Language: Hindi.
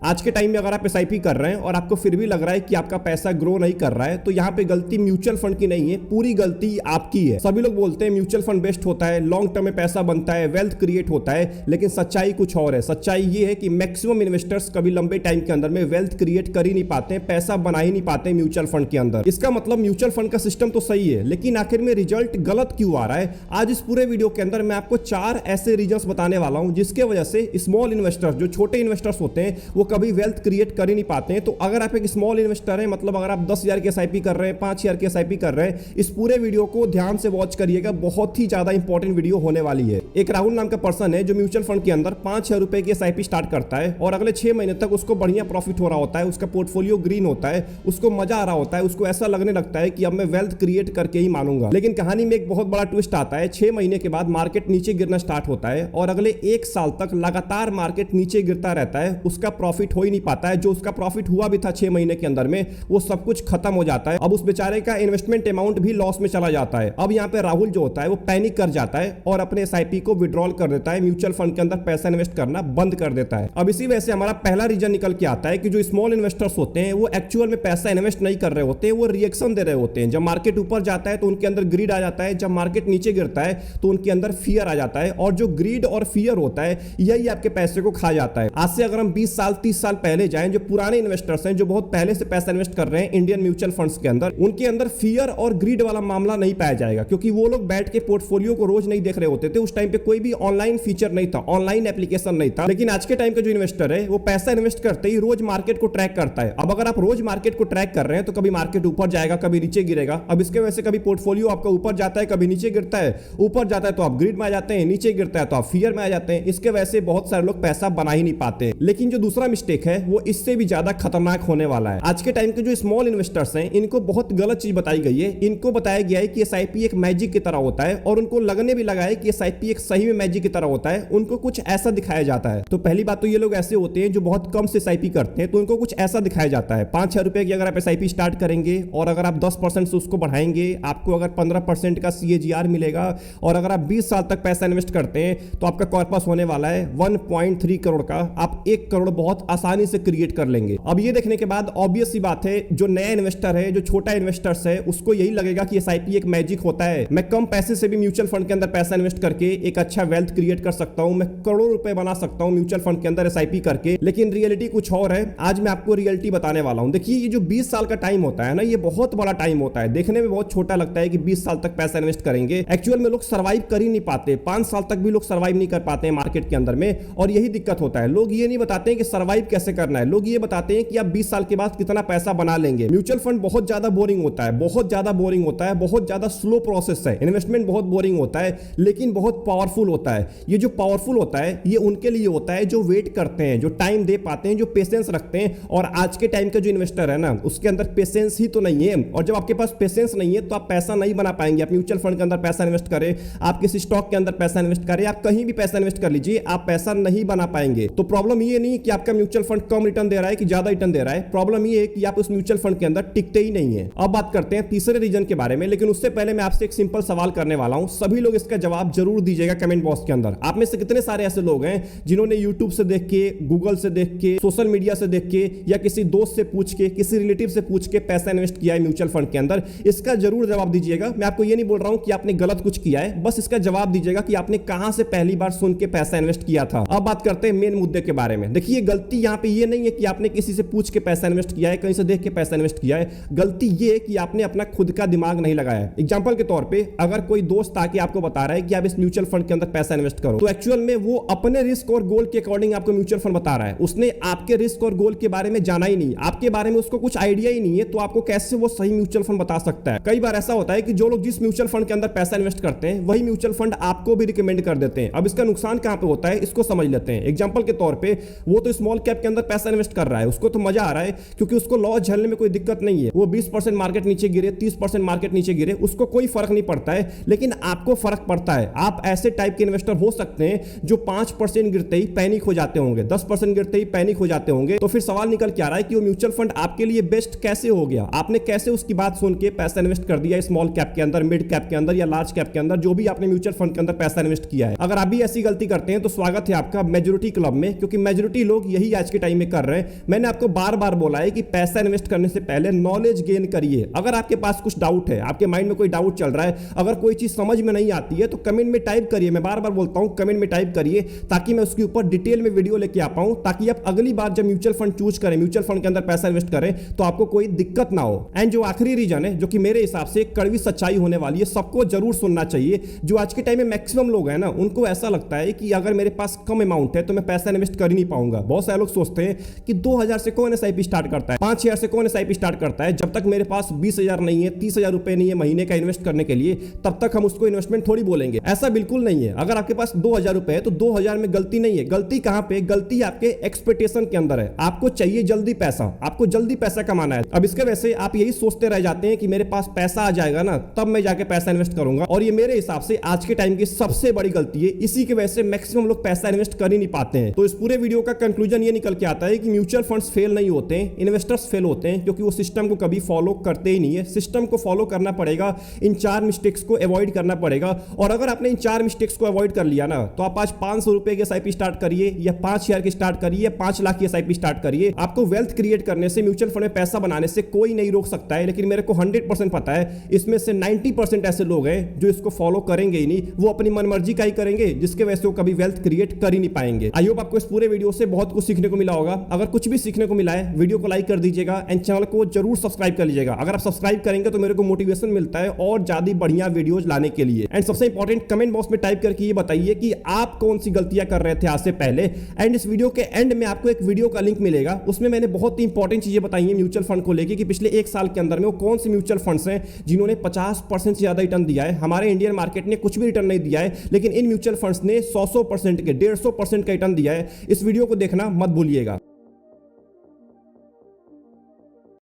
आज के टाइम में अगर आप एसआईपी कर रहे हैं और आपको फिर भी लग रहा है कि आपका पैसा ग्रो नहीं कर रहा है, तो यहाँ पे गलती म्यूचुअल फंड की नहीं है, पूरी गलती आपकी है। सभी लोग बोलते हैं म्यूचुअल फंड बेस्ट होता है, लॉन्ग टर्म में पैसा बनता है, वेल्थ क्रिएट होता है, लेकिन सच्चाई कुछ और है। सच्चाई ये है कि मैक्सिमम इन्वेस्टर्स कभी लंबे टाइम के अंदर में वेल्थ क्रिएट कर ही नहीं पाते, पैसा बना ही नहीं पाते म्यूचुअल फंड के अंदर। इसका मतलब म्यूचुअल फंड का सिस्टम तो सही है, लेकिन आखिर में रिजल्ट गलत क्यों आ रहा है? आज इस पूरे वीडियो के अंदर मैं आपको 4 ऐसे रीजंस बताने वाला हूं जिसके वजह से स्मॉल इन्वेस्टर्स, जो छोटे इन्वेस्टर्स होते हैं, वो कभी वेल्थ क्रिएट कर ही नहीं पाते हैं। तो अगर आप एक स्मॉल इन्वेस्टर हैं, मतलब अगर आप 10,000 की एसआईपी कर रहे हैं, 5,000 की एसआईपी कर रहे हैं, इस पूरे वीडियो को ध्यान से वॉच करिएगा, बहुत ही ज्यादा इंपॉर्टेंट वीडियो होने वाली है। एक राहुल नाम का पर्सन है जो म्यूचुअल फंड के अंदर 5,000 रुपए की एसआईपी स्टार्ट करता है और अगले 6 महीने तक उसको बढ़िया प्रॉफिट हो रहा होता है, उसका पोर्टफोलियो ग्रीन होता है, उसको मजा आ रहा होता है, उसको ऐसा लगने लगता है कि अब मैं वेल्थ क्रिएट करके ही मानूंगा। लेकिन कहानी में एक बहुत बड़ा ट्विस्ट आता है। 6 महीने के बाद मार्केट नीचे गिरना स्टार्ट होता है और अगले 1 साल तक लगातार मार्केट नीचे गिरता रहता है, उसका प्रॉफिट हो ही नहीं पाता है। जो उसका प्रॉफिट हुआ भी था 6 महीने के अंदर में, वो सब कुछ खत्म हो जाता है। अब उस बेचारे का इन्वेस्टमेंट अमाउंट भी लॉस में चला जाता है। अब यहाँ पे राहुल जो होता है वो पैनिक कर जाता है और अपने एसआईपी को विड्रॉल कर देता है, म्यूचुअल फंड के अंदर पैसा इन्वेस्ट करना बंद कर देता है। अब इसी वजह से हमारा पहला रीजन निकल के आता है कि जो स्मॉल इन्वेस्टर्स होते हैं वो एक्चुअल में पैसा इन्वेस्ट नहीं कर रहे होते हैं, वो रिएक्शन दे रहे होते हैं। जब मार्केट ऊपर जाता है तो उनके अंदर ग्रीड आ जाता है, जब मार्केट नीचे गिरता है तो उनके अंदर फियर आ जाता है, और जो ग्रीड और फियर होता है यही आपके पैसे को खा जाता है। आज से अगर हम 20 साल 30 साल पहले जाएं, जो पुराने इन्वेस्टर्स हैं, जो बहुत पहले से पैसा इन्वेस्ट कर रहे हैं इंडियन म्यूचुअल फंड्स के अंदर, उनके अंदर फियर और ग्रीड वाला मामला नहीं पाया जाएगा, क्योंकि वो लोग बैठ के पोर्टफोलियो को रोज नहीं देख रहे होते थे। उस टाइम पे कोई भी ऑनलाइन फीचर नहीं था, ऑनलाइन एप्लीकेशन नहीं था। लेकिन आज के टाइम का जो इन्वेस्टर है वो पैसा इन्वेस्ट करते ही रोज मार्केट को ट्रैक करता है। अब अगर आप रोज मार्केट को ट्रैक कर रहे हैं तो कभी मार्केट ऊपर जाएगा, कभी नीचे गिरेगा। अब इसके वजह से कभी पोर्टफोलियो आपका ऊपर जाता है, कभी नीचे गिरता है। ऊपर जाता है तो आप ग्रीड में आ जाते हैं, नीचे गिरता है तो आप फियर में आ जाते हैं। इसके वजह से बहुत सारे लोग पैसा बना ही नहीं पाते। लेकिन जो दूसरा मिस्टेक है वो इससे भी ज्यादा खतरनाक होने वाला है। आज के टाइम के जो स्मॉल इन्वेस्टर्स हैं, इनको बहुत गलत चीज बताई गई है। इनको बताया गया है कि एसआईपी एक मैजिक की तरह होता है, और उनको लगने भी लगा है कि एसआईपी एक सही में मैजिक की तरह होता है। उनको कुछ ऐसा दिखाया जाता है। तो पहली बात तो ये लोग ऐसे होते हैं जो बहुत कम से एसआईपी करते हैं, तो उनको कुछ ऐसा दिखाया जाता है। 5,000 रुपए की अगर आप एसआईपी स्टार्ट करेंगे और अगर आप 10% से उसको बढ़ाएंगे, आपको अगर 15% का सीएजीआर मिलेगा, और अगर आप 20 साल तक पैसा इन्वेस्ट करते हैं तो आपका कॉर्पस होने वाला है 1.3 करोड़ का। आप 1 करोड़ बहुत आसानी से क्रिएट कर लेंगे। अब ये देखने के बाद ऑब्वियस सी बात है, जो नया इन्वेस्टर है, जो छोटा इन्वेस्टर्स है, उसको यही लगेगा कि एसआईपी एक मैजिक होता है। मैं कम पैसे से भी म्यूचुअल फंड के अंदर पैसा इन्वेस्ट करके एक अच्छा वेल्थ क्रिएट कर सकता हूं, मैं करोड़ों रुपए बना सकता हूं म्यूचुअल फंड के अंदर एसआईपी करके। लेकिन रियलिटी कुछ और है। आज मैं आपको रियलिटी बताने वाला हूं। देखिए, ये जो 20 साल का टाइम होता है ना, ये बहुत बड़ा टाइम होता है। देखने में बहुत छोटा लगता है कि 20 साल तक पैसा इन्वेस्ट करेंगे, एक्चुअल में लोग सर्वाइव कर ही नहीं पाते। 5 साल तक भी लोग सर्वाइव नहीं कर पाते हैं मार्केट के अंदर में, और यही दिक्कत होता है। लोग ये नहीं बताते हैं कि सर्वाइव कैसे करना है, लोग ये बताते हैं कि आप 20 साल के बाद कितना पैसा बना लेंगे। म्यूचुअल फंड बहुत ज्यादा बोरिंग होता है, बहुत ज्यादा बोरिंग होता है, बहुत ज्यादा स्लो प्रोसेस है। इन्वेस्टमेंट बहुत बोरिंग होता है, लेकिन बहुत पावरफुल होता है। ये जो पावरफुल होता है ये उनके लिए होता है जो वेट करते हैं, जो टाइम दे पाते हैं, जो पेशेंस रखते हैं। और आज के टाइम का जो इन्वेस्टर है ना, उसके अंदर पेशेंस ही तो नहीं है। और जब आपके पास पेशेंस नहीं है तो आप पैसा नहीं बना पाएंगे। आप म्यूचुअल फंड के अंदर पैसा इन्वेस्ट करें, आप किसी स्टॉक के अंदर पैसा इन्वेस्ट करें, आप कहीं भी पैसा इन्वेस्ट कर लीजिए, आप पैसा नहीं बना पाएंगे। तो प्रॉब्लम ये नहीं कि आपका म्यूचुअल फंड कम रिटर्न दे रहा है कि ज्यादा रिटर्न दे रहा है, प्रॉब्लम ये है कि आप उस म्यूचुअल फंड के अंदर टिकते ही नहीं है। अब बात करते हैं तीसरे रीजन के बारे में, लेकिन उससे पहले मैं आपसे एक सिंपल सवाल करने वाला हूं। सभी लोग इसका जवाब जरूर दीजिएगा कमेंट बॉक्स के अंदर। आप में से कितने सारे ऐसे लोग हैं जिन्होंने यूट्यूब से देख के, गूगल से देख के, सोशल मीडिया से देख के, या किसी दोस्त से पूछ के, किसी रिलेटिव से पूछ के पैसा इन्वेस्ट किया है म्यूचुअल फंड के अंदर? इसका जरूर जवाब दीजिएगा। मैं आपको ये नहीं बोल रहा हूं कि आपने गलत कुछ किया है, बस इसका जवाब दीजिएगा कि आपने कहां से पहली बार सुन के पैसा इन्वेस्ट किया था। अब बात करते हैं मेन मुद्दे के बारे में। देखिए, गलती यहां पे ये नहीं है कि आपने किसी से पूछ के पैसा इन्वेस्ट किया है, कहीं से देख के पैसा इन्वेस्ट किया है। गलती ये है कि आपने अपना खुद का दिमाग नहीं लगाया। एग्जांपल के तौर पे, अगर कोई दोस्त आके आपको बता रहा है कि आप इस म्यूचुअल फंड के अंदर पैसा इन्वेस्ट करो, तो एक्चुअल में वो अपने रिस्क और गोल के अकॉर्डिंग आपको म्यूचुअल फंड बता रहा है। उसने आपके रिस्क और गोल के बारे में जाना ही नहीं, आपके बारे में उसको कुछ आइडिया ही नहीं है, तो आपको कैसे वो सही म्यूचुअल फंड बता सकता है? कई बार ऐसा होता है कि जो लोग जिस म्यूचुअल फंड के अंदर पैसा इन्वेस्ट करते हैं वही म्यूचुअल फंड आपको भी रिकमेंड कर देते हैं। अब इसका नुकसान कहां पे होता है, इसको समझ लेते हैं। एग्जांपल के तौर पे, वो तो स्मॉल कैप के अंदर पैसा इन्वेस्ट कर रहा है, उसको तो मजा आ रहा है क्योंकि उसको लॉस झेलने में कोई दिक्कत नहीं है। वो 20% मार्केट नीचे गिरे, 30% मार्केट नीचे गिरे, उसको कोई फर्क नहीं पड़ता है। लेकिन आपको फर्क पड़ता है। आप ऐसे टाइप के इन्वेस्टर हो सकते हैं जो 5% गिरते ही पैनिक हो जाते होंगे, 10% गिरते ही पैनिक हो जाते होंगे। तो फिर सवाल निकल के आ रहा है कि वो म्यूचुअल फंड आपके लिए बेस्ट कैसे हो गया? आपने कैसे उसकी बात सुन के पैसा इन्वेस्ट कर दिया स्मॉल कैप के अंदर, मिड कैप के अंदर या लार्ज कैप के अंदर, जो भी आपने म्यूचुअल फंड के अंदर पैसा इन्वेस्ट किया है। अगर आप भी ऐसी गलती करते हैं तो स्वागत है आपका मेजॉरिटी क्लब में, क्योंकि मेजॉरिटी लोग यही आज के टाइम में कर रहे हैं। मैंने आपको बार बार बोला है कि पैसा इन्वेस्ट करने से पहले नॉलेज गेन करिए। अगर आपके पास कुछ डाउट है, आपके माइंड में कोई डाउट चल रहा है, अगर कोई चीज समझ में नहीं आती है तो कमेंट में टाइप करिए। मैं बार बार बोलता हूं कमेंट में टाइप करिए ताकि मैं उसके ऊपर डिटेल में वीडियो लेके आ पाऊं, ताकि आप अगली बार जब म्यूचुअल फंड चूज करें, म्यूचुअल फंड के अंदर पैसा इन्वेस्ट करें तो आपको कोई दिक्कत ना हो। एंड जो आखिरी रीजन है, जो कि मेरे हिसाब से कड़वी सच्चाई होने वाली है, सबको जरूर सुनना चाहिए। जो आज के टाइम में मैक्सिमम लोग हैं ना, उनको ऐसा लगता है कि अगर मेरे पास कम अमाउंट है तो मैं पैसा इन्वेस्ट कर ही नहीं पाऊंगा। बहुत सारे लोग सोचते हैं कि 2000 से कौन एसआईपी स्टार्ट करता है, 5000 से कौन एसआईपी स्टार्ट करता है। जब तक मेरे पास 20,000 नहीं है, 30,000 रुपए नहीं है महीने का इन्वेस्ट करने के लिए, तब तक हम उसको इन्वेस्टमेंट थोड़ी बोलेंगे। ऐसा बिल्कुल नहीं है। अगर आपके पास 2000 रुपए है तो 2000 में गलती नहीं है। गलती कहां पे? गलती आपके एक्सपेक्टेशन के अंदर है। आपको चाहिए जल्दी पैसा, आपको जल्दी पैसा कमाना है। अब इसके वजह से आप यही सोचते रह जाते हैं कि मेरे पास पैसा आ जाएगा ना तब मैं जाके पैसा इन्वेस्ट करूंगा, और ये मेरे हिसाब से आज के टाइम की सबसे बड़ी गलती है। इसी की वजह से मैक्सिमम लोग पैसा इन्वेस्ट कर ही नहीं पाते हैं। तो इस पूरे वीडियो का कंक्लूजन ये निकल के आता है कि म्यूचुअल फंड्स फेल नहीं होते हैं, इन्वेस्टर्स फेल होते हैं, क्योंकि वो सिस्टम को कभी फॉलो करते ही नहीं है। सिस्टम को फॉलो करना पड़ेगा, इन 4 मिस्टेक्स को अवॉइड करना पड़ेगा। और अगर आपने इन 4 मिस्टेक्स को अवॉइड कर लिया ना, तो आप आज 500 रुपए की एसआईपी स्टार्ट करिए, या 5000 की स्टार्ट करिए, या 5 लाख की एसआईपी स्टार्ट करिए। आपको वेल्थ क्रिएट करने से, म्यूचुअल फंड में पैसा बनाने से कोई नहीं रोक सकता है। लेकिन मेरे को 100% पता है इसमें से 90% ऐसे लोग हैं जो इसको फॉलो करेंगे ही नहीं। वो अपनी मनमर्जी का ही करेंगे, जिसके वजह से वो कभी वेल्थ क्रिएट कर ही नहीं पाएंगे। आई होप आपको इस पूरे वीडियो से बहुत कुछ सीखने को मिला होगा। अगर कुछ भी सीखने को मिला है, वीडियो को लाइक कर दीजिएगा एंड चैनल को जरूर सब्सक्राइब कर लीजिएगा। अगर आप सब्सक्राइब करेंगे तो मेरे को मोटिवेशन मिलता है और ज्यादा बढ़िया वीडियोज लाने के लिए। एंड सबसे इंपॉर्टेंट, कमेंट बॉक्स में टाइप करके ये बताइए कि आप कौन सी गलतियां कर रहे थे आज से पहले। एंड इस वीडियो के एंड में आपको एक वीडियो का लिंक मिलेगा, उसमें मैंने बहुत ही इंपॉर्टेंट चीजें बताई हैं म्यूचुअल फंड को लेकर कि पिछले 1 साल के अंदर में वो कौन से म्यूचुअल फंड्स हैं जिन्होंने 50% से ज्यादा रिटर्न दिया है। हमारे इंडियन मार्केट ने कुछ भी रिटर्न नहीं दिया है, लेकिन इन म्यूचुअल फंड्स ने 100% के 150% का रिटर्न दिया है। इस वीडियो को देखना मत भूलिएगा।